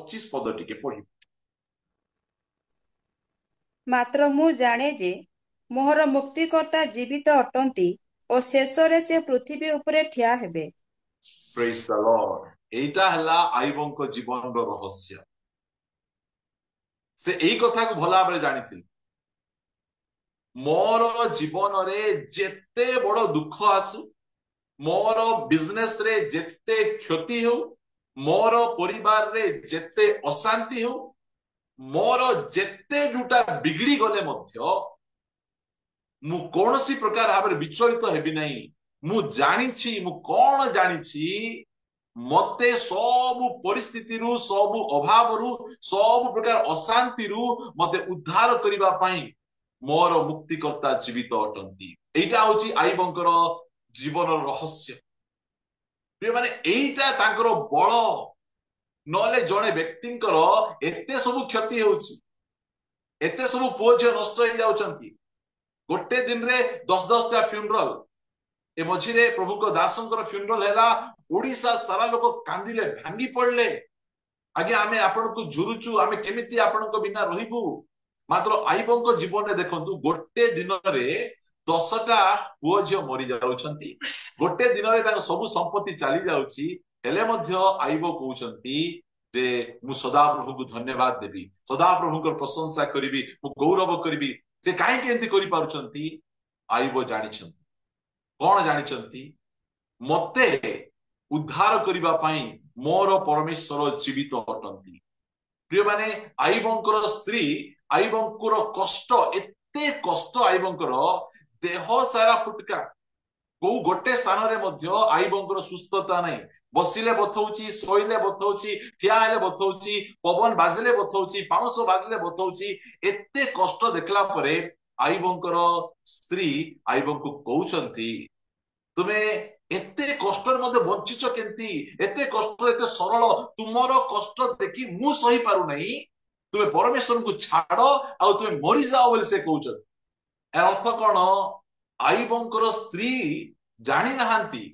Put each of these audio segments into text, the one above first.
25 पद टिके पढ़ी। ମାତ୍ର ମୁଁ ଜାଣେ ଯେ ମୋହର ମୁକ୍ତିକର୍ତ୍ତା ଜୀବିତ ଅଟନ୍ତି ଓ ଶେଷରେ ସେ ପୃଥିବୀ ଉପରେ ଠିଆ ହେବେ। Praise the Lord. एटा हला आईबंको जीवन रो रहस्य। से एई कथा को भला भाबरे जानिथिल। मोर जीवन रे जेते बड़ दुख आसु, मोर बिजनेस रे जेते क्षति हो, मोर परिवार रे जेते अशांति हो, मोर जेते जुटा बिगड़ी गले मध्य मु कौनसी प्रकार भाव विचलित हेबी नहीं। मु जानिछि मु कौन जानिछि मते सब परिस्थिति रु सब अभाव रु सब प्रकार अशांति रु मते उद्धार करिबा पई मोर मुक्तिकर्ता जीवित अटंती। एटा होची आईबंकर जीवन रहस्य। प्रिय माने एटा तांकर बळ नले जणे व्यक्तिंकर एते सब क्षति होउची, एते सब पुओ झियो नष्ट हो जाउचंती। गोटे दिन रे 10-10 टा फ्यूनरल। ए मझिरे प्रभु को दासंकर फ्यूनरल हैला, ओडिसा सारा लोक कांदिले, भांगी पड़ले। आगे आमे आपण को झुरुचु, आमे केमिति आपण को बिना रहिबु। मात्र आईबंको जीवन रे देखंतु गोटे दिन रे 10 टा पुओ झियो मरि जाउछंती। गोटे दिन रे तार सब संपत्ति चाली जाउची। हेले मध्य आईबो कहउछंती जे मु सदा प्रभु को धन्यवाद देबी, सदा प्रभु को प्रशंसा करिबी, मु गौरव करिबी। से काहे केंति करि पारुछंती? आईबो जानिछंती। कोन जानिछंती? मते उद्धार करिबा पई मोर परमेश्वर जीवित अटंती। प्रिय माने आईबंकर स्त्री, आईबंकर कष्ट, एते कष्ट आईबंकर देह सारा फुटका। को गोटे स्थान रे मध्य आईबंकर सुस्थता नहीं। बसिले बथौची, सोइले बथौची, ठिया हेले बथौची, पवन बाजले बथौची, पाउंस बाजले बथौची। एते कष्ट देखला परे आईबंकर स्त्री आईबंको कहउचंती तुमे एते कष्ट मध्य बंचिच केंती, एते कष्ट एते सरल तुमरो कष्ट देखि मु सही पारु नहीं, तुमे परमेश्वर को छाड़ो आ तुमे मरि जाओ बोली से कहउचंती। ए अर्थ कोन? आईबंकर स्त्री जानी नहांती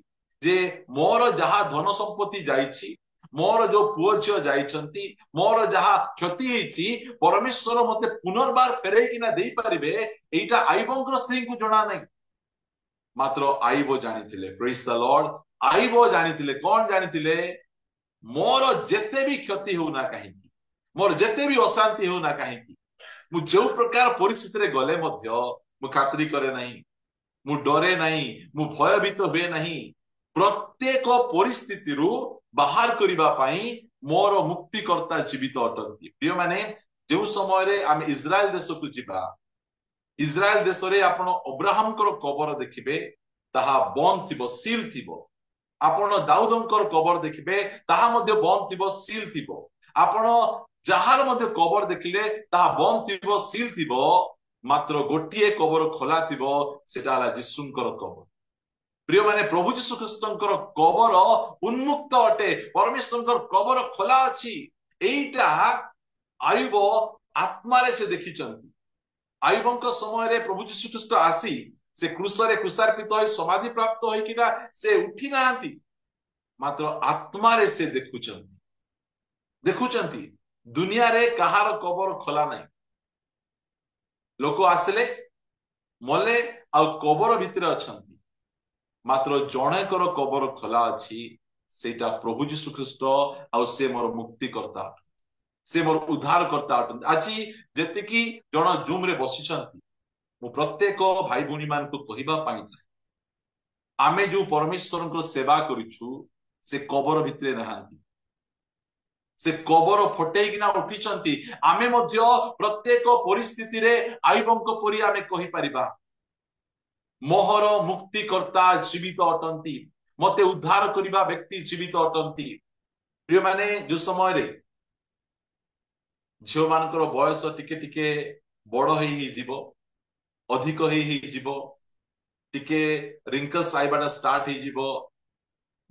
जे मोर जहा धन संपत्ति जाइछि, मोर जो पुओ झियो जाइछंती, मोर जहा क्षति हेछि, परमेश्वर मते पुनर्बार फेरै किना देई परिबे, एटा आईबंकर स्त्री को जणा नहीं। मात्र आईबो जानिथिले। Praise the Lord. आईबो जानिथिले। कोन जानिथिले? मोर जेते भी क्षति हो ना काहे, मोर जेते भी अशांति हो ना काहे, मु जो प्रकार परिस्थिति रे गले मध्य मु खातरी करे नहीं, मु डरे नहीं, मु भयभीत हुए नहीं। प्रत्येक परिस्थिति रु बाहर करिबा पई मोर मुक्तिकर्ता जीवित अटंती। प्रिय माने जो समय रे आम इस्राएल देश को जिबा, इस्राएल देश रे आपण अब्राहम कर कबर देखिबे, ताहा बंद थिबो, सील थिबो। आपण दाऊदंकर कबर देखिबे, ताहा मध्ये बंद थिबो, सील थिबो। आपण जहार मध्ये कबर देखिले ताहा बंद थिबो, सील थिबो। मात्र गोटिए कबर खोला थिबो, सेटा हला जिसुंकर कबर। प्रिय माने प्रभु जीशु ख्रीष्टंकर कबर उन्मुक्त अटे, परमेश्वरंकर कबर खोला अछि। एइटा आयुब आत्मा रे से देखिचंती। आयुबंक समय रे प्रभु जीशु ख्रीष्ट आसी से क्रूस रे क्रूसार्पित होई समाधि प्राप्त होई किना से उठी नांती, मात्र आत्मा रे से देखुचंती। देखुचंती दुनिया रे कहार कबर खोला नहीं। लोक आसले मले आ कबर भितर अछंती, मात्र जणेकर कबर खोला अछि, सेटा प्रभु जीशु ख्रीष्ट आ से मोर मुक्ति करता, से मोर उद्धार करता अटंती। आजी जेतिकी जण जूम रे बसिछंती, मु प्रत्येक भाई भूणी मान को कहिबा पाई चाहे, आमे जो परमेश्वरंकर सेवा करिछु से कबर भितरे नहांती, से कबर फटेइकिना उठिचंती। आमे मध्य प्रत्येक परिस्थिति रे आईबंक परि आमे कहि परिबा, मोहर मुक्तिकर्ता जीवित अटंती, मते उद्धार करिबा व्यक्ति जीवित अटंती। प्रिय माने जो समय रे झियो मानकर बयस टिके टिके बड़ हेई जीवो, अधिक हेई जीवो, टिके रिंकल्स आइबाटा स्टार्ट हेई जीवो,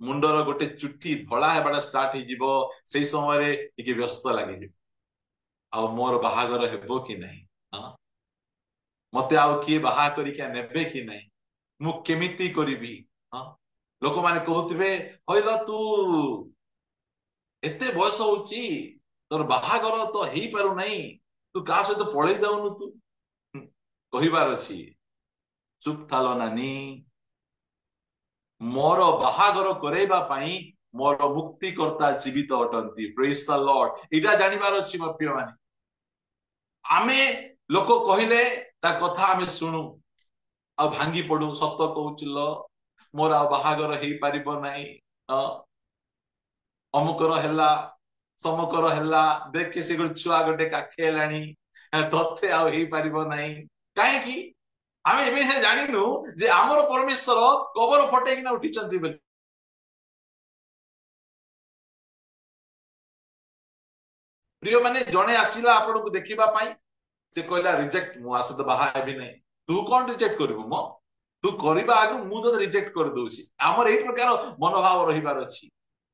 मुंडर गोटे चुट्टी धड़ा हेबाटा स्टार्ट हेई जीवो, सेई समय रे टिके व्यस्त लागि जीवो। आ मोर बाहागर हेबो कि नहीं, हां मते आउ किए बाहा करी के नेबे कि नहीं, मु केमिति करिबी। हां लोक माने कहउतबे होइला तू एते बयस होउची, तोर बाहागर तो हेई पारु नहीं तू का सहित पळेई जाउनु तू कहिबार अछि चुप थालो नानी मोर बाहागर करेबा पई मोर मुक्तिकर्ता जीवित अटंती प्रेज द लॉर्ड इटा जानिबार अछि मोर प्रिय माने आमे लोक कहिले ता कथा आमे सुनु आ भांगी पडू सत्य कहउचिल मोर आ बाहागर हेई पारिबो नाही अमुकर हेला समकर हेला देखे से छुआ गोटे काखे हेलानी तथे आ हेई पारिबो नाही काहे की आमे एबे से जानिनु जे आमर परमेश्वर कबर फटेकिना उठिचंती बेले प्रिय माने जणे आसीला आपन को देखिबा पाई से कहला रिजेक्ट मु आसे तो बाहा हेबी नाही तू कोन रिजेक्ट करबो मो तू करिबा आगु मु तो रिजेक्ट कर दोछि हमर एई प्रकार मनोभाव रहिबार अछि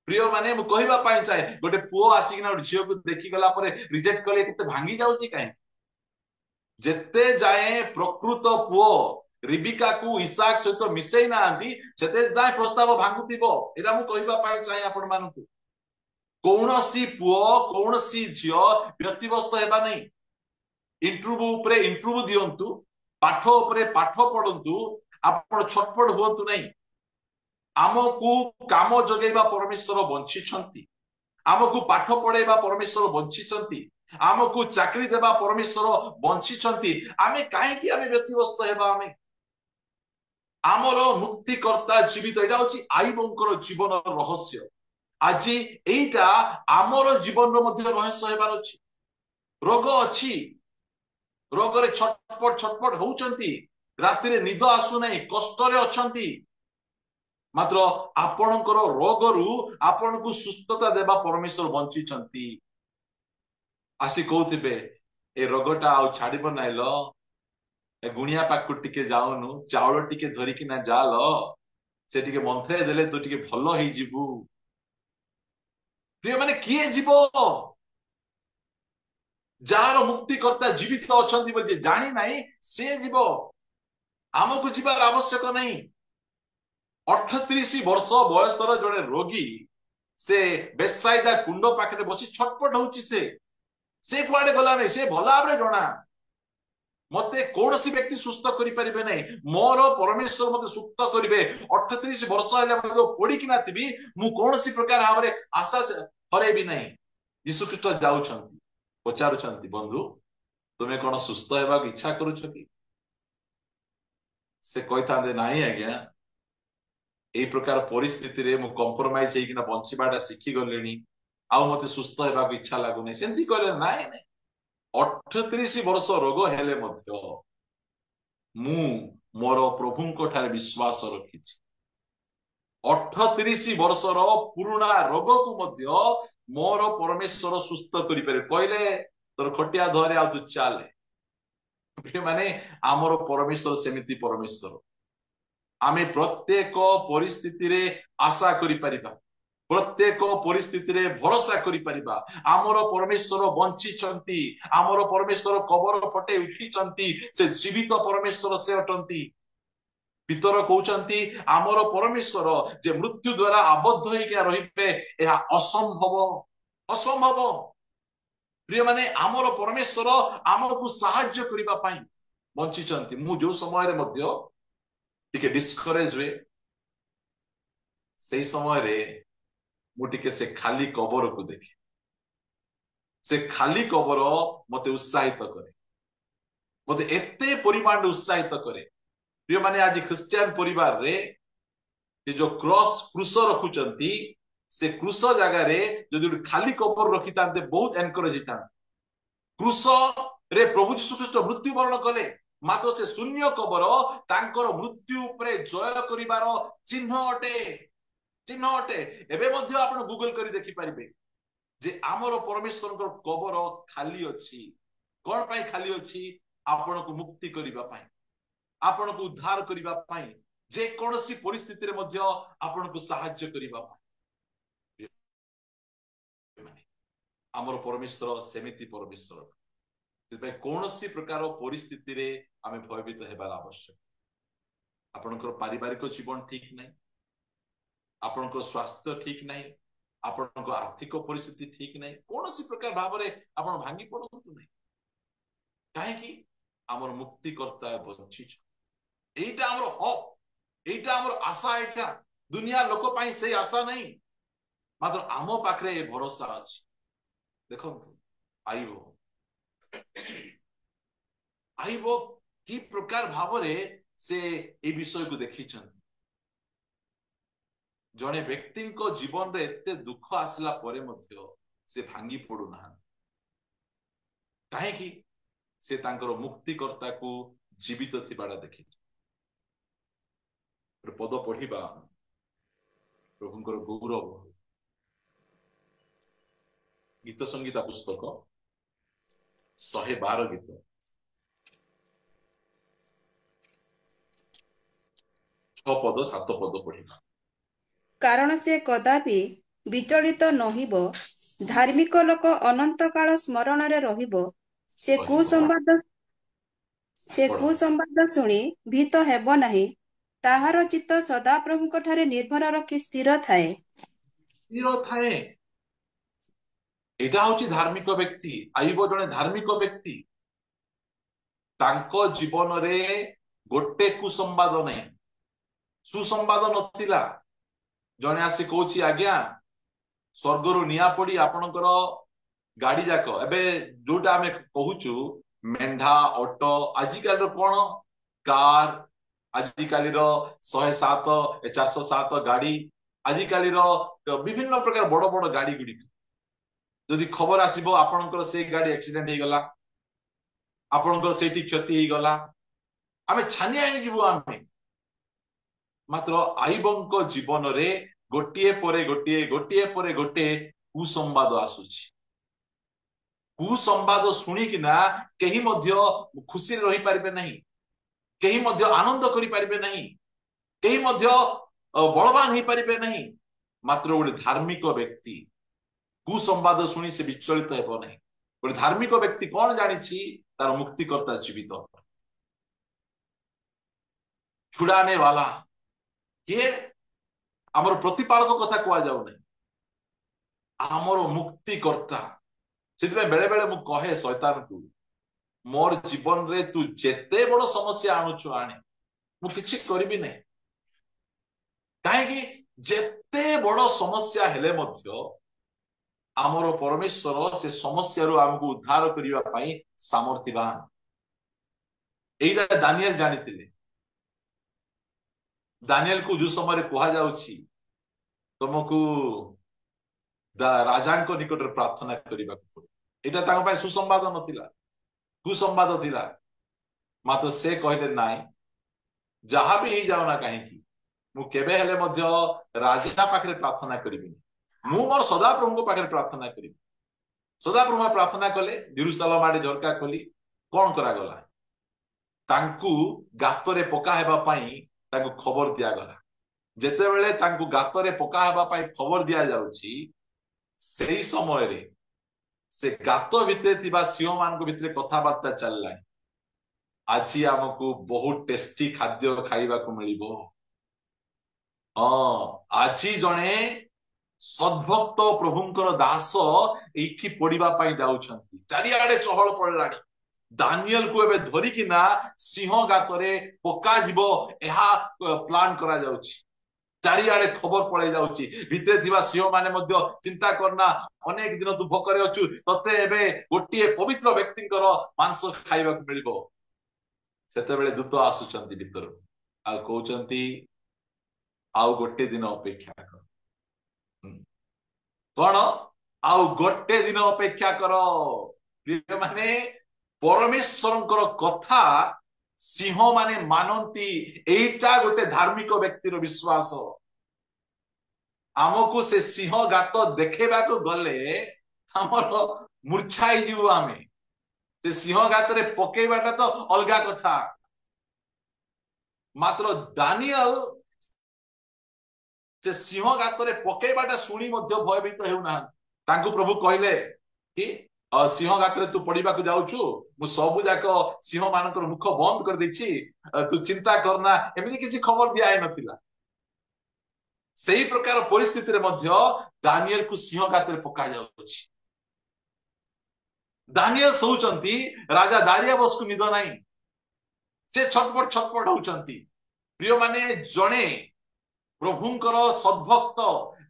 प्रिय माने मु कहिबा पाई चाहे गोटे पुओ आसीकिना झियो को देखि गला परे रिजेक्ट कले केते भांगी जाउछि काहे जेते जाए प्रकृत पुओ रिबिका को इसाक सहित मिसई ना आंदी सेते जाए प्रस्ताव भांगुतिबो एरा मु कहिबा पाई चाहे आपण मानकु कौनसी पुओ कौनसी झियो व्यतिव्यस्त हेबा नहीं इंटरव्यू उपरे इंटरव्यू दियंतु पाठ उपरे पाठ पढंतु आपण छटपट हुअंतु नहीं आमको काम जगेबा परमेश्वर बंची छंती आमको पाठ पढेबा परमेश्वर बंची छंती आमको चाकरी देबा परमेश्वर बंची छंती आमे काहे कि आमे व्यतिव्यस्त हेबा आमे आमर मुक्तिकर्ता जीवित एटा होची आई बंकर जीवन रहस्य आज एटा आमर जीवन रो मध्य रहस्य हेबार अछि रोग अछि रोग रे छटपट छटपट होउचंती राति रे निद आसु नाही कष्ट रे अछंती मात्र आपणकर रोग रु आपन को सुस्थता देबा परमेश्वर बंची छंती आसी कहउथिबे ए रोगटा आ छाड़िबो नाइलो ए गुणिया पाकु टिके जाउनु चावल टिके धरिकी ना जालो से टिके मंथरे देले तो टिके भलो हेई जिबु प्रिय माने किए जीवो जार मुक्तिकर्ता जीवित अछंती बोली जानी नाही से जीवो आमको जीवार आवश्यक नहीं 38 वर्ष बयसर जड़े रोगी से बेसाइदा कुंड पाखे बसी छटपट होउची से कुआडे गला नहीं से भला भाबरे जणा मते कौनसी व्यक्ति सुस्थ करि परिबे नहीं मोर परमेश्वर मते सुस्थ करिवे 38 वर्ष हेले मते पड़ी कि ना थिबी मु कौनसी प्रकार भाबरे आशा हरे भी नहीं यीशु ख्रीष्ट जाउछंती पचारुछंती बंधु तुमे कोन सुस्थ हेबा इच्छा करूछ कि से कहतांदे नाही आज्ञा एई प्रकार परिस्थिति रे मु कंप्रोमाइज हेई किना बंचिबाटा सिखि गलेनी आ मते सुस्थ हेबा इच्छा लागु नै सेंती कहले नाही नाही 38 वर्ष रोग हेले मध्य मु मोर प्रभुंको ठारे विश्वास रखिछि 38 वर्षर पुरुणा रोग को मध्य मोर परमेश्वर सुस्थ करि पारे कहले तोर खटिया धरे आ तू चाले माने आमर परमेश्वर सेमिति परमेश्वर आमे प्रत्येक परिस्थिति रे आशा करि परिबा प्रत्येक परिस्थिति रे भरोसा करि परिबा आमर परमेश्वर बंची छंती आमर परमेश्वर कबर फटे उठी छंती से जीवित परमेश्वर से अटंती पितर कहउचंती आमर परमेश्वर जे मृत्यु द्वारा आबद्ध होई के रहिबे एहा असंभव असंभव प्रिय माने आमर परमेश्वर आमको सहाय्य करिबा पई बंची छंती मु जो समय रे मध्य टिके डिस्करेज रे सेही समय रे मुटिके से खाली कबर को देखे से खाली कबर मते उत्साहित करे मते एते परिमाण उत्साहित करे प्रिय माने आज क्रिश्चियन परिवार रे ये जो क्रॉस क्रूस रखुचंती से क्रूस जगह रे जदि खाली कबर रखी तांते बहुत एनकरेज हिता क्रूस रे प्रभु यीशु ख्रीष्ट मृत्यु वरण कले मात्र से शून्य कबर तांकर मृत्यु उपरे जय करिवार चिन्ह अटे एबे मध्य आपण गूगल करी देखि परिबे जे आमर परमेश्वर कबर खाली अछि कोन पई खाली अछि आपण को मुक्ति करिबा पई आपण को उद्धार करिबा पई जे कोनसी परिस्थिति रे मध्य आपण को सहाय्य करिबा पई आमर परमेश्वर सेमिति परमेश्वर से कोनसी प्रकार परिस्थिति रे आमे भयभीत हेबार आवश्यक आपनकर पारिवारिक जीवन ठीक नहीं आपनकर स्वास्थ्य ठीक नहीं ଆପଣଙ୍କ ଆର୍ଥିକ ପରିସ୍ଥିତି ଠିକ ନାହିଁ, କୌଣସି ପ୍ରକାର ଭାବରେ ଆପଣ ଭାଙ୍ଗି ପଡନ୍ତୁ ନାହିଁ। କାହିଁକି? ଆମର ମୁକ୍ତିକର୍ତ୍ତା ବଞ୍ଚିଛ। এইটা ଆମର ହକ୍, এইটা ଆମର ଆଶା। ଏଇଟା ଦୁନିଆ ଲୋକ ପାଇଁ ସେଇ ଆଶା ନାହିଁ, ମାତ୍ର ଆମ ପାଖରେ ଏ ଭରସା ଅଛି। ଦେଖନ୍ତୁ ଆଇବ ଆଇବ କି ପ୍ରକାର ଭାବରେ ସେ এই ବିଷୟକୁ ଦେଖିଛନ୍ତି। ଜଣେ ବ୍ୟକ୍ତିଙ୍କ ଜୀବନରେ ଏତେ ଦୁଃଖ ଆସିଲା ପରେ ମଧ୍ୟ ସେ ଭାଙ୍ଗି ପଡୁନାହାନ୍ତି। କାହିଁକି? ସେ ତାଙ୍କର ମୁକ୍ତିକର୍ତ୍ତାକୁ ଜୀବିତ ଥିବାଟା ଦେଖିଛି। ପଦ ପଢିବା ପ୍ରଭୁଙ୍କର ଗୌରବ। ଗୀତ ସଂଗୀତା ପୁସ୍ତକ 112 ଗୀତ 6 ପଦ 7 ପଦ ପଢିବା। କାରଣ ସେ କଦାପି ବିଚଳିତ ନହିବ, ଧାର୍ମିକ ଲୋକ ଅନନ୍ତ କାଳ ସ୍ମରଣରେ ରହିବ। ସେ କୁସମ୍ବାଦ ଶୁଣି ଭୀତ ହେବ ନାହିଁ, ତାହାର ଚିତ୍ତ ସଦାପ୍ରଭୁଙ୍କ ଠାରେ ନିର୍ଭର ରଖି ସ୍ଥିର ଥାଏ। ଏଇଟା ହଉଛି ଧାର୍ମିକ ବ୍ୟକ୍ତି। ଆଇବ ଜଣେ ଧାର୍ମିକ ବ୍ୟକ୍ତି, ତାଙ୍କ ଜୀବନରେ ଗୋଟେ କୁସମ୍ବାଦ ନାହିଁ, ସୁସମ୍ବାଦ ନଥିଲା। ଜଣେ ଆସି କହୁଛି ଆଜ୍ଞା ସ୍ୱର୍ଗରୁ ନିଆଁ ପଡି ଆପଣଙ୍କର ଗାଡି ଯାକ, ଏବେ ଯୋଉଟା ଆମେ କହୁଛୁ ମେଣ୍ଢା ଅଟୋ, ଆଜିକାଲିର କଣ କାର, ଆଜିକାଲିର 107 407 ଗାଡି, ଆଜିକାଲିର ବିଭିନ୍ନ ପ୍ରକାର ବଡ ବଡ ଗାଡି ଗୁଡିକ ଯଦି ଖବର ଆସିବ ଆପଣଙ୍କର ସେଇ ଗାଡି ଆକ୍ସିଡେଣ୍ଟ ହେଇଗଲା, ଆପଣଙ୍କର ସେଇଠି କ୍ଷତି ହେଇଗଲା, ଆମେ ଛାନିଆ ହେଇଯିବୁ ଆମେ। ମାତ୍ର ଆଇବଙ୍କ ଜୀବନରେ ଗୋଟିଏ ପରେ ଗୋଟିଏ କୁସମ୍ବାଦ ଆସୁଛି। କୁସମ୍ବାଦ ଶୁଣିକିନା କେହି ମଧ୍ୟ ଖୁସିରେ ରହିପାରିବେ ନାହିଁ, କେହି ମଧ୍ୟ ଆନନ୍ଦ କରିପାରିବେ ନାହିଁ, କେହି ମଧ୍ୟ ବଳବାନ ହେଇପାରିବେ ନାହିଁ। ମାତ୍ର ଗୋଟେ ଧାର୍ମିକ ବ୍ୟକ୍ତି କୁସମ୍ବାଦ ଶୁଣି ସେ ବିଚଳିତ ହେବ ନାହିଁ। ଗୋଟେ ଧାର୍ମିକ ବ୍ୟକ୍ତି କଣ ଜାଣିଛି? ତାର ମୁକ୍ତିକର୍ତ୍ତା ଜୀବିତ। ଛୁଡାନେ ବାଲା କିଏ? ଆମର ପ୍ରତିପାଳକ କଥା କୁହାଯାଉ ନାହିଁ, ଆମର ମୁକ୍ତିକର୍ତ୍ତା। ସେଥିପାଇଁ ବେଳେ ବେଳେ ମୁଁ କହେ ଶୈତାନକୁ, ମୋର ଜୀବନରେ ତୁ ଯେତେ ବଡ ସମସ୍ୟା ଆଣୁଛୁ ଆଣେ, ମୁଁ କିଛି କରିବି ନାହିଁ। କାହିଁକି? ଯେତେ ବଡ ସମସ୍ୟା ହେଲେ ମଧ୍ୟ ଆମର ପରମେଶ୍ୱର ସେ ସମସ୍ୟାରୁ ଆମକୁ ଉଦ୍ଧାର କରିବା ପାଇଁ ସାମର୍ଥ୍ୟବାନ। ଏଇଟା ଦାନିଏଲ ଜାଣିଥିଲେ। ଦାନିଏଲକୁ ଯୋଉ ସମୟରେ କୁହାଯାଉଛି ତମକୁ ରାଜାଙ୍କ ନିକଟରେ ପ୍ରାର୍ଥନା କରିବାକୁ ପଡିବ, ଏଇଟା ତାଙ୍କ ପାଇଁ ସୁସମ୍ବାଦ ନଥିଲା, କୁସମ୍ବାଦ ଥିଲା। ମାତ୍ର ସେ କହିଲେ ନାଇଁ, ଯାହା ବି ହେଇଯାଉ ନା କାହିଁକି ମୁଁ କେବେ ହେଲେ ମଧ୍ୟ ରାଜା ପାଖରେ ପ୍ରାର୍ଥନା କରିବିନି, ମୁଁ ମୋର ସଦାପ୍ରଭୁଙ୍କ ପାଖରେ ପ୍ରାର୍ଥନା କରିବି। ସଦାପ୍ରଭୁ ପ୍ରାର୍ଥନା କଲେ, ଜେରୁସାଲେମ ଆଡେ ଝରକା ଖୋଲି କଣ କରାଗଲା? ତାଙ୍କୁ ଗାତରେ ପକା ହେବା ପାଇଁ ତାଙ୍କୁ ଖବର ଦିଆଗଲା। ଯେତେବେଳେ ତାଙ୍କୁ ଗାତରେ ପକା ହେବା ପାଇଁ ଖବର ଦିଆଯାଉଛି, ସେଇ ସମୟରେ ସେ ଗାତ ଭିତରେ ଥିବା ସିଂହ ମାନଙ୍କ ଭିତରେ କଥାବାର୍ତ୍ତା ଚାଲିଲାଣି, ଆଜି ଆମକୁ ବହୁତ ଟେଷ୍ଟି ଖାଦ୍ୟ ଖାଇବାକୁ ମିଳିବ। ହଁ, ଆଜି ଜଣେ ସଦ୍ଭକ୍ତ ପ୍ରଭୁଙ୍କର ଦାସ ଏଇଠି ପଡିବା ପାଇଁ ଯାଉଛନ୍ତି। ଚାରିଆଡେ ଚହଳ ପଡିଲାଣି। ଦାନିଏଲକୁ ଏବେ ଧରିକିନା ସିଂହ ଗାତରେ ପକାଯିବ, ଏହା ପ୍ଲାନ କରାଯାଉଛି। ଚାରିଆଡେ ଖବର ପଳେଇ ଯାଉଛି। ଭିତରେ ଥିବା ସିଂହ ମାନେ ମଧ୍ୟ ଚିନ୍ତା କରନା, ଅନେକ ଦିନ ତୁ ଭୋକରେ ଅଛୁ, ତତେ ଏବେ ଗୋଟିଏ ପବିତ୍ର ବ୍ୟକ୍ତିଙ୍କର ମାଂସ ଖାଇବାକୁ ମିଳିବ। ସେତେବେଳେ ଦୂତ ଆସୁଛନ୍ତି ଭିତରୁ ଆଉ କହୁଛନ୍ତି ଆଉ ଗୋଟେ ଦିନ ଅପେକ୍ଷା କର। କଣ? ଆଉ ଗୋଟେ ଦିନ ଅପେକ୍ଷା କର। ମାନେ ପରମେଶ୍ୱରଙ୍କର କଥା ସିଂହ ମାନେ ମାନନ୍ତି, ଏଇଟା ଗୋଟେ ଧାର୍ମିକ ବ୍ୟକ୍ତିର ବିଶ୍ୱାସ। ଆମକୁ ସେ ସିଂହ ଗାତ ଦେଖେଇବାକୁ ଗଲେ ଆମର ମୂର୍ଚ୍ଛା ହେଇଯିବୁ ଆମେ। ସେ ସିଂହ ଗାତରେ ପକେଇବାଟା ତ ଅଲଗା କଥା। ମାତ୍ର ଦାନିଏଲ ସେ ସିଂହ ଗାତରେ ପକେଇବାଟା ଶୁଣି ମଧ୍ୟ ଭୟଭୀତ ହେଉନାହାନ୍ତି। ତାଙ୍କୁ ପ୍ରଭୁ କହିଲେ କି ସିଂହ ଗାତରେ ତୁ ପଡିବାକୁ ଯାଉଛୁ, ମୁଁ ସବୁ ଯାକ ସିଂହ ମାନଙ୍କର ମୁଖ ବନ୍ଦ କରିଦେଇଛି, ତୁ ଚିନ୍ତା କରନା। ଏମିତି କିଛି ଖବର ଦିଆ ହେଇନଥିଲା। सेही प्रकार परिस्थिति रे मध्य दानियल को सिंह गाତରେ पका जाउछि। दानियल सोचंती राजा दारियाबस को निद नाही, से छटपट छटपट होउचंती। प्रिय माने जणे प्रभुंकर सद्भक्त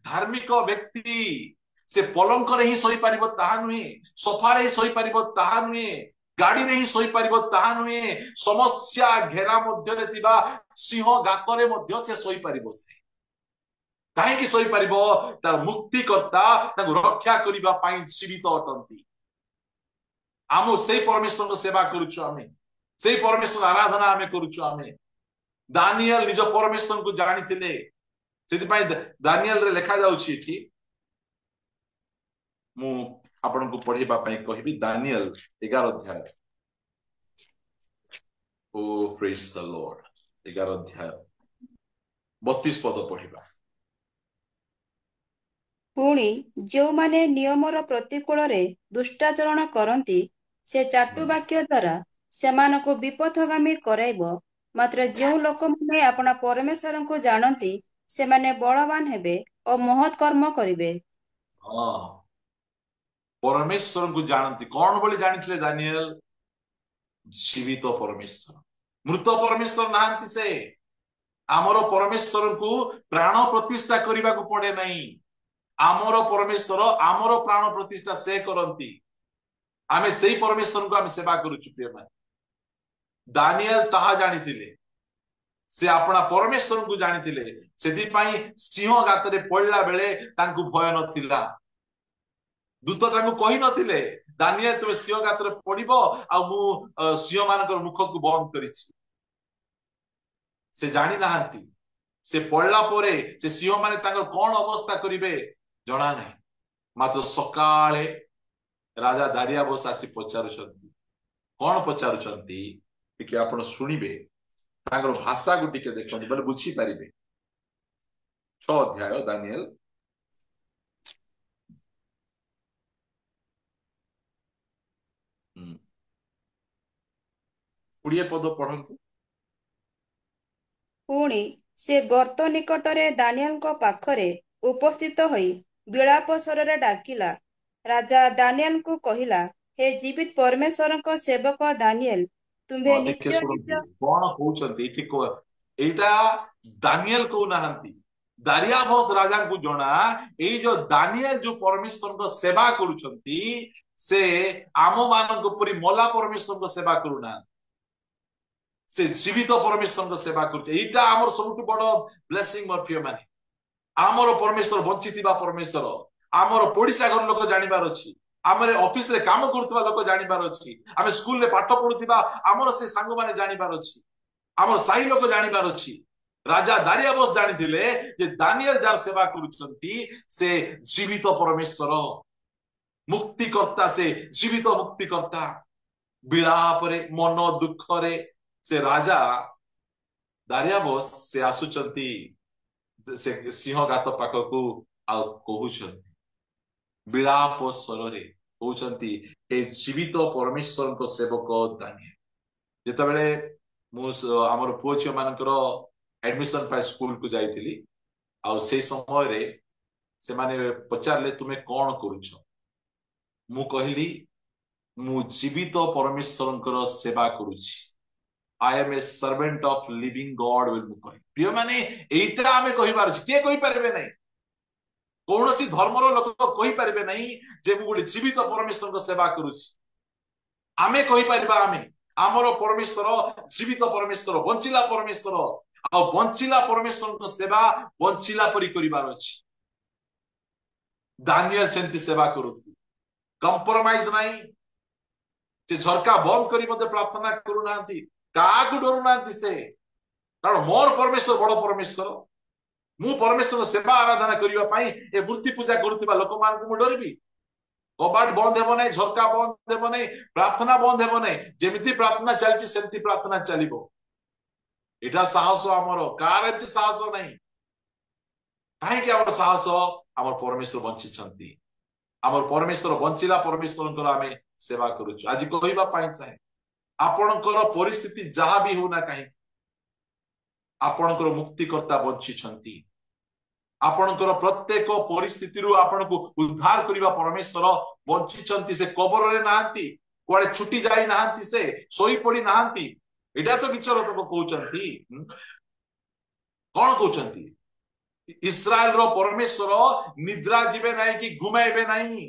धार्मिक व्यक्ति से पलंक रे ही सोई परिबो ताहा नुहे, सोफा रे सोई परिबो ताहा नुहे, गाड़ी रे ही सोई परिबो ताहा नुहे, समस्या घेरा मध्य रे तिबा सिंह गातरे मध्य से सोई परिबो। से काहेकि सोई परिबो? तार मुक्ति करता ताको रक्षा करिबा पई जीवित अटंती। आमो सेही परमेश्वर को सेवा करूछु, आमे सेही परमेश्वर आराधना आमे करूछु। आमे दानियल निज परमेश्वर को जानिथिले, सेति पई दानियल रे लेखा जाउछि कि मु आपन को पढिबा पई कहिबी दानियल 11 अध्याय। ओ प्रेज द लॉर्ड। 11 अध्याय 32 पद पढिबा। पुणी जो माने नियमर प्रतिकूल रे दुष्टाचरण करती से चाटु वाक्य द्वारा सेमानको विपथगामी कराइबो। मात्र जो लोक माने अपना परमेश्वर को जानती से माने बलवान हेबे और महत् कर्म करिवे। हाँ, परमेश्वर को जानती कौन बोली जानिथिले दानियल? जीवित परमेश्वर, मृत परमेश्वर नाहंती। से आमर परमेश्वर को प्राण प्रतिष्ठा करने को पड़े नहीं। आमर परमेश्वर आमर प्राण प्रतिष्ठा से करती। आमे सेही परमेश्वर को आमे सेवा करूछु। प्रिय माने दानियल ताहा जानिथिले, से अपना परमेश्वर को जानिथिले, सेति पई सिंह गातरे पड़ला बेले तांकु भय नथिला। दूत तांकु कहि नथिले दानियल तुमे सिंह गातरे पड़िबो आ मु सिंह मानकर मुख को बंद करिछि। से जानि नाहंती से पड़ला परे से सिंह माने तांकर कोन अवस्था करिवे जणा नहीं। मात्र सकाळे राजा दारियाबस आसी पचारुछंती। कोन पचारुछंती कि आपण सुनिबे, तांकर भाषा को टिके देखंती बले बुझी परिबे। 6 अध्याय दानियल 20 पद पढ़ंतु। पुणी से गर्त निकटरे दानियल को पाखरे उपस्थित होई विलाप स्वरे डाकिला। राजा दानियल को कहिला, हे जीवित परमेश्वर को सेवक दानियल, तुम्हें टिके नित्य सुनंतु नित्य कोन कहउचंती। ठीक एटा दानियल को नाहंती, दारियाबस राजा को जणा। एई जो दानियल जो परमेश्वर को सेवा करूचंती से आमो मानन को परि मला परमेश्वर को सेवा करूना, से जीवित परमेश्वर को सेवा करूचे। एटा हमर सबटु बड़ ब्लेसिंग मोर प्रिय माने। आमर परमेश्वर बंचितिबा परमेश्वर आमर पड़िसा घर लोक जानिबार अछि, आमरे ऑफिस रे काम करतबा लोक जानिबार अछि, आमे स्कूल रे पाठ पढुतिबा आमर से सांग माने जानिबार अछि, आमर साई लोक जानिबार अछि। राजा दारियाबस जानिथिले जे दानियल जार सेवा करूचंती से जीवित परमेश्वर, मुक्तिकर्ता, से जीवित मुक्तिकर्ता। विलाप रे मन दुख रे से राजा दारियाबस से आसुचंती से सिंह गात पाखकू आ कहउचंती विलाप स्वर रे कहउचंती, हे जीवित परमेश्वर को सेवक दानियल। जेतबेले मु हमर पुओछियो मानकर एडमिशन पाई स्कूल को जाइथिली आ से समय रे से माने पचारले तुमे कोन करूछ? मु कहली मु जीवित परमेश्वर सेवा करूछि। I am a servant of living God will मु कहि। प्रिय माने एटा आमे कहि पारछि, के कहि परबे नै, कोनोसी धर्मर लोक कहि परबे नै जे मु गोटे जीवित परमेश्वर को सेवा करूछि। आमे कहि परबा आमे आमर परमेश्वर जीवित परमेश्वर, बंचिला परमेश्वर, आ बंचिला परमेश्वर को सेवा बंचिला परि करिबार अछि। दानियल सेंति सेवा करूथि, कंप्रोमाइज नाही। से झरका बंद करी मते प्रार्थना करू नांती, काकु डरू नांती से, कारण मोर परमेश्वर बड़ परमेश्वर। मु परमेश्वर सेवा आराधना करिवा पई ए मूर्ति पूजा करूतिबा लोक मान को मु डरबी? कबाट बंद हेबो नै, झरका बंद हेबो नै, प्रार्थना बंद हेबो नै। जेमिति प्रार्थना चलछि सेमिति प्रार्थना चलिबो। एटा साहस हमर कार एति साहस नै। काहे कि हमर साहस हमर परमेश्वर बंची छंती। हमर परमेश्वर बंचिला परमेश्वर आमे सेवा करूछु। आज कहइबा पई चाहे आपणकर परिस्थिति जहा भी हो ना कहीं आपणकर मुक्तिकर्ता बंची छंती। आपणकर प्रत्येक परिस्थिति आपण को उद्धार करने परमेश्वर बंची से कबर रे नहांती कुआडे छुट्टी जाई नहांती से सोई पड़ी नहांती एटा तो किछर लोक कहउचंती कौन कहउचंती इस्राएल रो परमेश्वर निद्रा जीवे नहीं कि घुमाइबे नहीं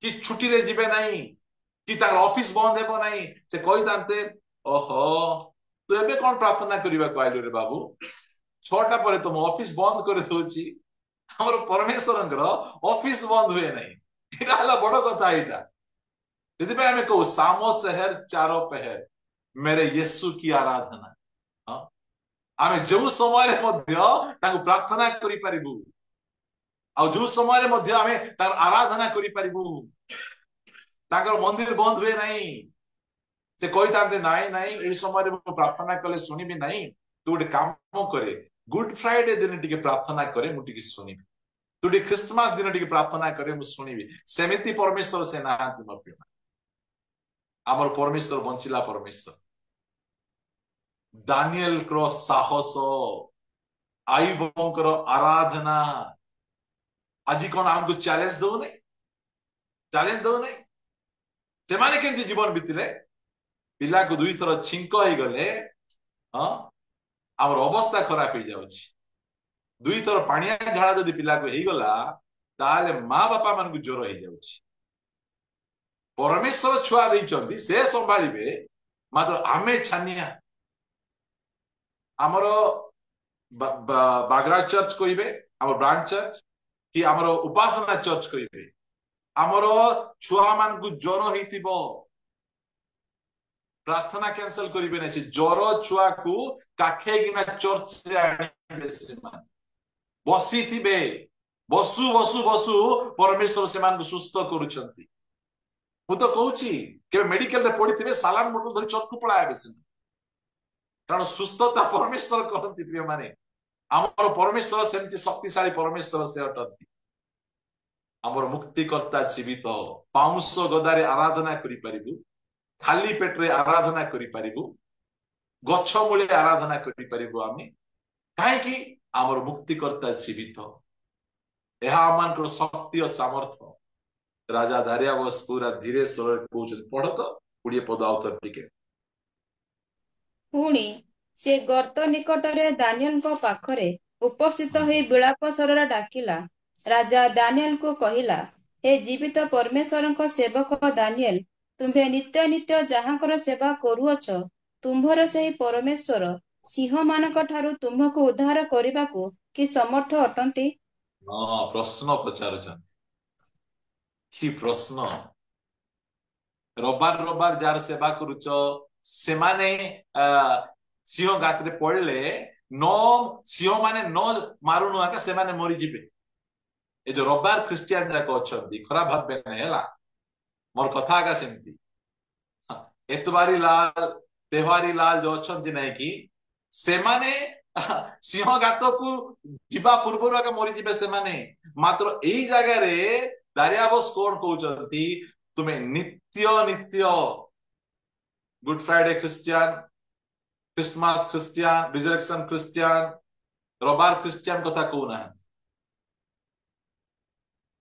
कि छुट्टी रे जीवे नहीं कि तार ऑफिस बंद हेबो नहीं से कहि तांते ओहो तू एबे कौन प्रार्थना करबा कहलो रे बाबू 6टा पर तुम ऑफिस बंद कर दोची हमर परमेश्वरंकर ऑफिस बंद हुए नहीं एटा हला बड़ कथा एटा जदि पे हमें कहू सामो शहर चारो पहर मेरे यीशु की आराधना हाँ आमे जो समय मध्य तांको प्रार्थना करि परिबु आ जो समय मध्य आमे तार आराधना करि परिबु तांकर मंदिर बंद हुए नहीं से कहि तांते नाही नाही ए समय रे प्रार्थना कले सुनिबि नहीं तू गोटे काम करे गुड फ्राइडे दिन टिके प्रार्थना करे मु टिके सुनिबि तू टिके क्रिसमस दिन टिके प्रार्थना करे मु सुनिबि सेमिति परमेश्वर से नाहांती मोर प्रिय आमर परमेश्वर बंचिला परमेश्वर दानिएल क्रो साहस आयुबंकर आराधना आज कौन हमको चैलेंज दो नहीं से माने केंति जीवन बीतिले पिला को 2 थर छिंक हो गले हाँ आमर अवस्था खराब हो जाउछि 2 थर पानिया झाड़ा जदि पिला को हेई गला ताले मां बापा मन को ज्वर हो जाउछि परमेश्वर छुआ देइचंदी से संभालिबे मात्र आमे छानिया आमर बागरा चर्च कहिबे आमर ब्रांच चर्च कि आमर उपासना चर्च कहिबे आमर छुआ मान को ज्वर हेतिबो प्रार्थना कैंसल करिबे नै से ज्वर छुआ को काखे गिना चर्च रे आनिबे से मान बसी थिबे बसु बसु बसु परमेश्वर से मान को सुस्थ करूछंती मु तो कहूची के मेडिकल रे पडिथिबे सालान मोटो धरि चर्च को पळायबे से कारण सुस्थता परमेश्वर करती प्रिय माने आमर परमेश्वर सेमती शक्तिशाली परमेश्वर से अटंती आमर मुक्तिकर्ता जीवित पाउंस गदारे आराधना करि परिबु खाली पेटरे आराधना करि परिबु गच्छ मूले आराधना करि परिबु आमे काहे कि आमर मुक्तिकर्ता जीवित एहा आमानकर शक्ति और सामर्थ्य राजा दारियावस पूरा धीरे स्वर कहउछ पढ तो 20 पद आउतर टिके पुणी से गर्त निकटरे दानिएल को पाखरे उपस्थित होई विलाप स्वररा डाकिला राजा दानिएल को कहिला हे जीवित परमेश्वर को सेवक दानिएल तुम्हे नित्य नित्य जहाँकर सेवा करूअछ तुम्भर सेही परमेश्वर सिंह मानक ठारू तुम्हको उद्धार करिबाकू कि समर्थ अटंती हां प्रश्न पचारुछन कि प्रश्न रबार रबार जार सेवा करूछ से माने सिंह गात्रे पड़ले नो सिंह माने नो मारुनु आका से माने मरि जिबे ए जो रबार क्रिश्चियन जाक अछंती खराब भाबे नै हला मोर कथा का सेमती एतबारी लाल तेवारी लाल जो अछंती नै कि से माने सिंह गात को जिबा पूर्व आका मरि जिबे से माने मात्र एई जगह रे दारियाबस कोन कहउचंती तुमे नित्य नित्य Good Friday Christian Christmas Christian resurrection Christian रबार क्रिश्चियन कथा कहूना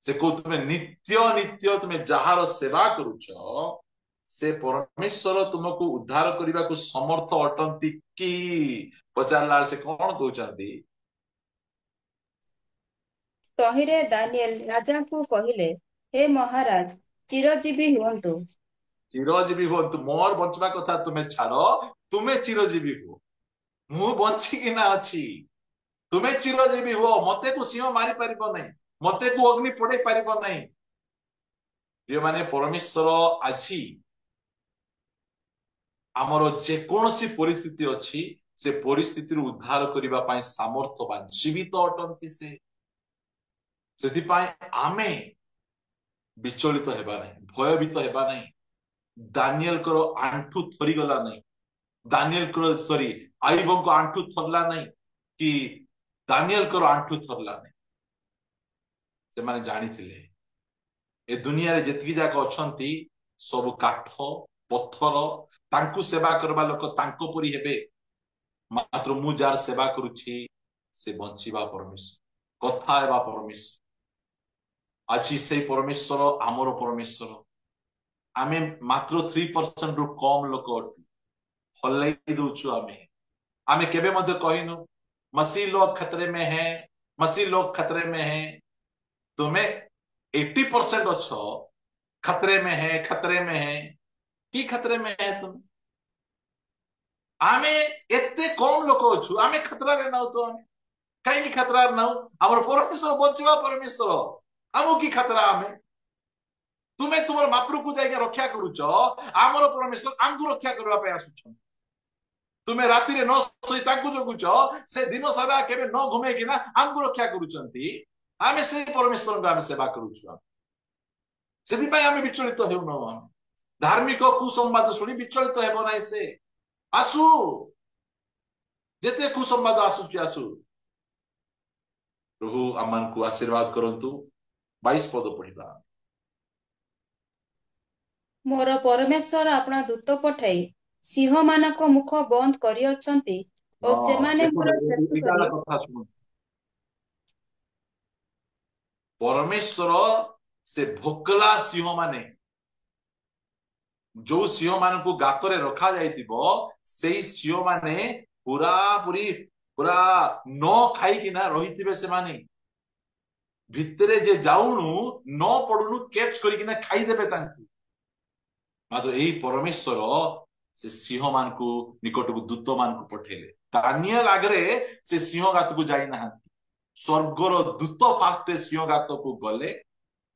से को तुमे नित्य नित्य तुमे जहार सेवा करूछ से परमेश्वर तुमको उद्धार करबा को समर्थ अटंती की पचारलाल से कोन कहउचंती तहिरे दानिएल राजा को कहिले हे महाराज चिरजीवी हुअन्तु चिरजीवी हो तु मोर बंचवा कथा तुमे छाड़ो तुमे चिरजीवी हो मु बंची कि ना अछि तुमे चिरजीवी हो मते को सिंह मारी परिबो नै मते को अग्नि पड़े परिबो नै जे माने परमेश्वर आछि हमरो जे कोनसी परिस्थिति अछि से परिस्थिति रो उद्धार करिबा पई सामर्थ्यवान जीवित अटंती से सेति पई आमे विचलित हेबा नै भयभीत हेबा नै दानिएल करो आंठू थरी गला नहीं दानिएल करो सॉरी आयुबं को आंठू थरला नहीं कि दानिएल करो आंठू थरला नहीं से माने जानी थिले ए दुनिया रे जतकी जाक अछंती सब काठ पत्थर तांकु सेवा करबा लोक तांको परी हेबे मात्र मु जार सेवा करूछि से बंचिबा परमेश्वर କଥା ହେବା परमेश्वर आज से परमेश्वर आमर परमेश्वर आमे मात्र 3% रु कम लोक हल्लाई दउछु आमे केबे मध्य कहिनु मसीह लोग खतरे में है, मसीह लोग खतरे में है। तुम्हें 80% अच्छो खतरे में है, खतरे में है की खतरे में है तुम आमे एते कम लोक अच्छु आमे खतरा रे नाउ तो आमे कहीं खतरा नाउ हमर परमेश्वर बचवा परमेश्वर हमो की खतरा आमे तुम्हें तुमर मापरू को जाके रक्षा करूछ हमर परमेश्वर आमको रक्षा करबा पे आसुछ तुम्हें राति रे न सोई ताकू जगुछ से दिन सारा केबे न घुमे कि ना आमको रक्षा करूछंती आमे से परमेश्वर को आमे सेवा करूछ सेति पय आमे विचलित हेउ न धार्मिक कुसंवाद सुनी विचलित हेबो नै से आसु जेते कुसंवाद आसु प्रभु अमन को आशीर्वाद करंतु 22 पद पढ़िबा मोर परमेश्वर अपना दूत पठाई सिंह मानक मुख बंद करी अछंती और सेमाने मोर क्षति करी परमेश्वर से भोकला सिंह माने जो सिंह मान को गातरे रखा जाइतिबो सेई सिंह माने पूरा न खाई कि ना रहितिबे से माने भितरे जे जाउनु न पडुनु कैच करी कि ना खाई देबे तांकु मात्र एही परमेश्वर से सिंह मान को निकट को दूत मान को पठेले दानियल आगरे से सिंह गात को जाई ना स्वर्गर दूत फास्ट सिंह गात को गले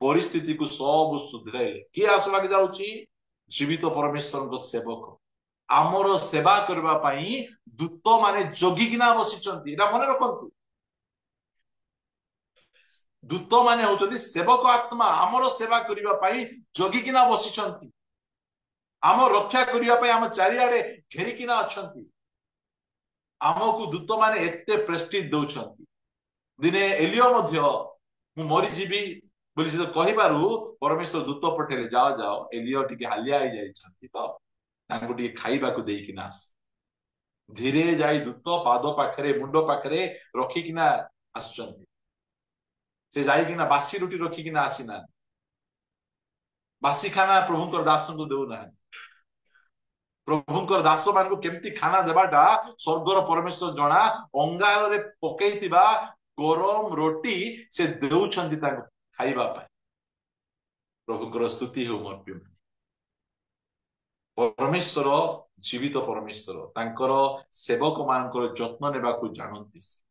परिस्थिति को सब सुधराइले किए आसबाक जाउची जीवित परमेश्वर को सेवक आमर सेवा करबा पई दूत माने जोगिकिना बसिचंती एटा मने रखंतु दूत माने होचंती सेवक आत्मा आमर सेवा करबा पई जोगिकिना बसिचंती आम रक्षा करबा पई आम चारियाडे घेरिकिना अछंती आमको दूत माने एते प्रेस्टीज दउछंती दिने एलियो मध्य मु मरि जीवी बोली से कहिबारु परमेश्वर दूत पठेले जाओ जाओ एलियो टिके हालिया आई जाई छंती तो तांको टिके खाइबा को देई किना धीरे जाई दूत पाद पाखरे मुंडो पाखरे रखी किना आसुचंती से जाई किना बासी रोटी रखी किना आसीना बासी खाना प्रभुकर दास को देउ ना प्रभुकर दास मान को केमती खाना देबाटा स्वर्गर परमेश्वर जणा अंगार रे पकेइतिबा गरम रोटी से देउछंती तांको खाइबा पाए प्रभुकर स्तुति हो मोर प्रिय परमेश्वर जीवित परमेश्वर तांकर सेवक मानकर जत्न नेबा को जानंती सेति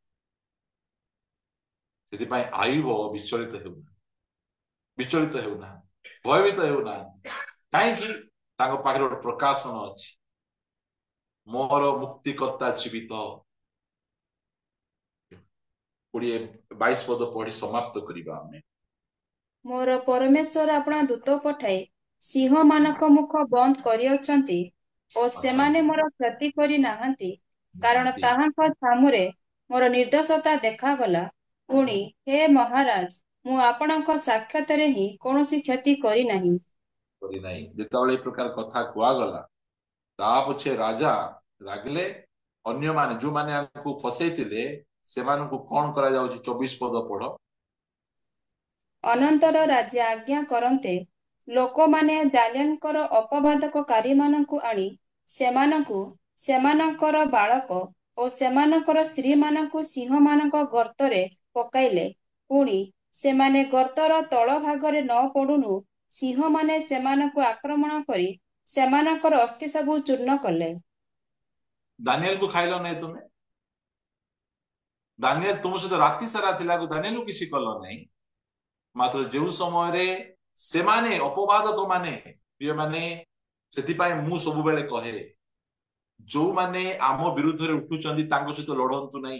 पय आयुब विचलित हेउना भयभीत हेउना काहे कि तांको पाखरे एक प्रकाशन अछि मोर मुक्तिकर्ता जीवित 22 पद पढ़ी समाप्त करिबा हमें मोर परमेश्वर अपना दूत पठाई सिंह मानक मुख बंद करी अछंती और सेमाने मोर क्षति करी नाहंती कारण ताहांक सामुरे मोर निर्दोषता देखा गला पुणी हे महाराज मु आपणक साक्षातरे ही कोनोसी क्षति करी नाही जेतबळे प्रकार कथा कुआ गला ता पछे राजा रागले अन्य माने जो माने को फसैतिले सेमान को कोन करा जाउची 24 पद पढ अनंतर राज्य आज्ञा करन्ते लोक माने दानियलकर अपवादककारी मानकु आनी सेमानकर बालक और सेमानकर स्त्री मानकु सिंह मानक गर्तरे पकाइले पुणी सेमाने गर्तर तळ भागरे न पडुनु सिंह माने सेमानकु आक्रमण करी सेमानकर अस्थि सबु चूर्ण कले दानियल को खाइलो नै तुमे दानियल तुम सहित राति सारा थिला को दानियल को किसी कलो नै मात्र जेउ समय रे सेमाने अपवादक माने प्रिय माने सेति पय मु सब बेले कहे जो माने आम विरुद्ध रे उठुचंदी तांको सहित लड़ंतु नै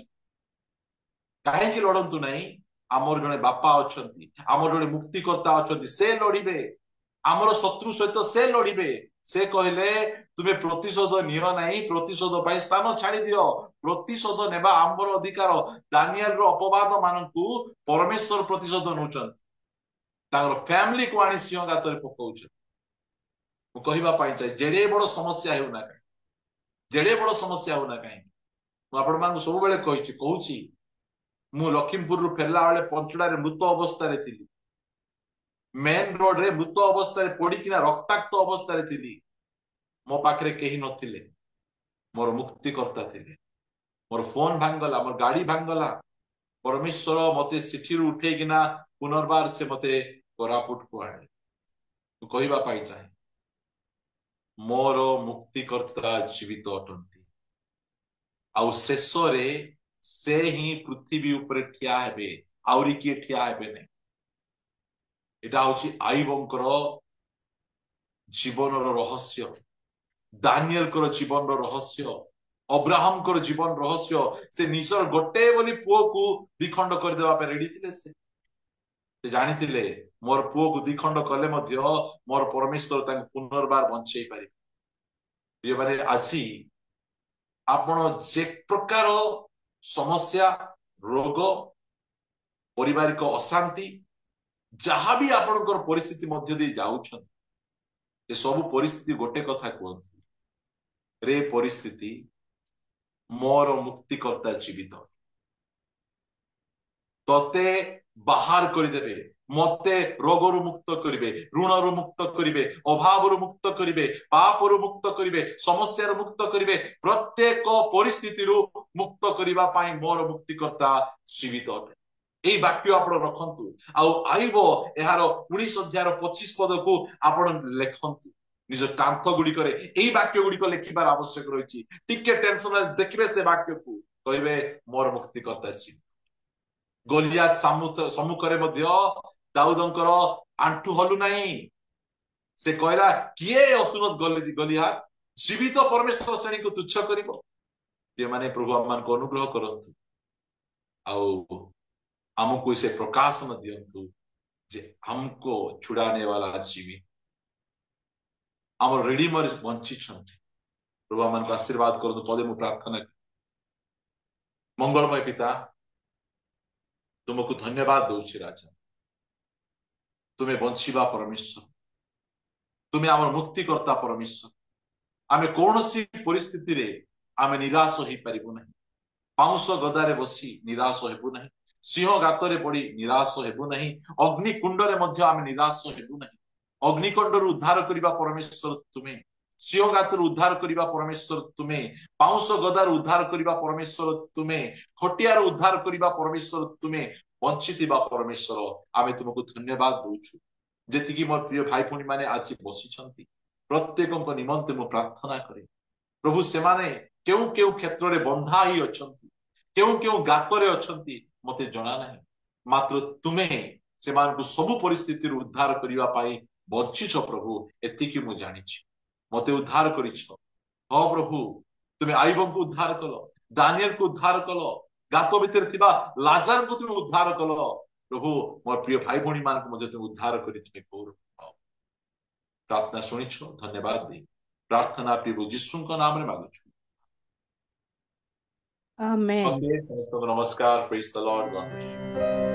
काहे कि लड़ंतु नै आमर जने बापा अछंती आमर जने मुक्तिकर्ता अछंती से लड़िबे आमर शत्रु सहित से लड़िबे से कहले तुमे प्रतिशोध नियो नाही प्रतिशोध पय स्थान छाडी दियो प्रतिशोध नेबा आमर अधिकार दानियल रो अपवाद मानकु परमेश्वर प्रतिशोध नउचंती तांगर फैमिली को आनी सिंह गातरे पकाउछ मु कहिबा पाइ चाहे जेडे बड़ समस्या हेउ ना जेडे बड़ समस्या हेउ ना काई मु आपण मान सब बेले कहूची मु लखीमपुर फेरला बेले पंचड़ारे मृत अवस्था थी मेन रोड रे मृत अवस्था पड़ीकिना रक्ताक्त अवस्था थी मो पाखरे कहीं नथिले मोर मुक्तिकर्ता थिले मोर फोन भांगला मोर गाड़ी भांगला परमेश्वर मते सिठी उठेकिना पुनर्बार से मते कोरापुट को आने कहवा चाहे मोर मुक्तिकर्ता जीवित अटंती आउ शेष से ही पृथ्वी उपरे ठिया हेबे आउरी किए ठिया हेबे नहीं एटा होची आईबंकर जीवन रहस्य दानियल कर जीवन रहस्य अब्राहम कर जीवन रहस्य से निजर गोटे बोली पुओ को दिखंड कर देवा पे रेडी थिले से जानी थिले मोर पुओ को दिखंड कले मध्य मोर परमेश्वर तांको पुनर्बार बंचेई पारे ये बारे आसी आपण जे प्रकार समस्या रोग पारिवारिक अशांति जहाँ भी आपणकर परिस्थिति मध्य दे जाउछन ये सब परिस्थिति गोटे कथा कहतु रे परिस्थिति मोर मुक्तिकर्ता जीवित तते बाहर करदेवे मते रोगरु मुक्त करिवे ऋणरु मुक्त करिवे अभावरु मुक्त करिवे पापरु मुक्त करिवे समस्यारु मुक्त करिवे प्रत्येक परिस्थिति मुक्त करिवा पाई मोर मुक्तिकर्ता जीवित अटे এই বাক্য আপন রখন্তু আউ আইব এহার 19 অধ্যায়র 25 পদকু আপন লেখন্তু নিজ কান্থ গুড়ি করে এই বাক্য গুড়ি লেখিবার আবশ্যক রয়েছে টিকে টেনশন দেখিবে সে বাক্যকু কইবে মোর মুক্তিকর্তা ছি গলিয়াত সম্মুখরে মধ্য দাউদଙ୍କର আଣ୍ଠୁ হলু নাই সে কইলা কিয়ে অসুনত গলিয়াত জীবিত পরমেশ্বর শ্রেণীକୁ তুচ্ছ করিব যে মানে প্রভু আমানକୁ অনুগ্রহ করন্তু আউ हमको इसे प्रकाशन दियंतु जे हमको छुड़ाने वाला जीवी आम रिडीमर बंची प्रभु मन को आशीर्वाद कर पदे मु प्रार्थना मंगलमय पिता तुमको धन्यवाद दौची राजा तुम्हें बंचीबा परमेश्वर तुम्हें आम मुक्तिकर्ता परमेश्वर आम कौन सी परिस्थिति रे आम निराश हो पारिबु नहीं पाउंस गदारे बसी निराश हेबु नहीं सिंह गातरे पड़ी निराश हेबु नहीं अग्निकुंडरे मध्य आम निराश हेबु नहीं अग्निकुंडर उद्धार करिबा परमेश्वर तुम्हें सिंह गातर उद्धार करिबा परमेश्वर तुम्हें पाउंस गदार उद्धार करिबा परमेश्वर तुम्हें खटियार उद्धार करिबा परमेश्वर तुम्हें बंचितिबा परमेश्वर आमे तुमको धन्यवाद दउछु जेतिकी मोर प्रिय भाई भणी माने आज बसिछंती प्रत्येकक निमंते मु प्रार्थना करे प्रभु से माने केउ केउ क्षेत्र रे बंधा ही अछंती केउ केउ गातरे अछंती मते जना नहीं मात्र तुम्हें से सबु परिस्थिति उद्धार करिवा पाई बंचिछ प्रभु एतिकी मु जानिछि मते उद्धार करिछ हो प्रभु तुम्हें आईबन को उद्धार कलो दानियल को उद्धार कलो गात भितर थिबा लाजर को तुम्हें उद्धार कलो प्रभु मोर प्रिय भाई भणी मान को मते तुम उद्धार करि तुम्हें गौरव प्रार्थना सुनिछ धन्यवाद दे प्रार्थना प्रभु यीशु का नाम रे मांगुछु आमेन ओके नमस्कार प्रेज द लॉर्ड।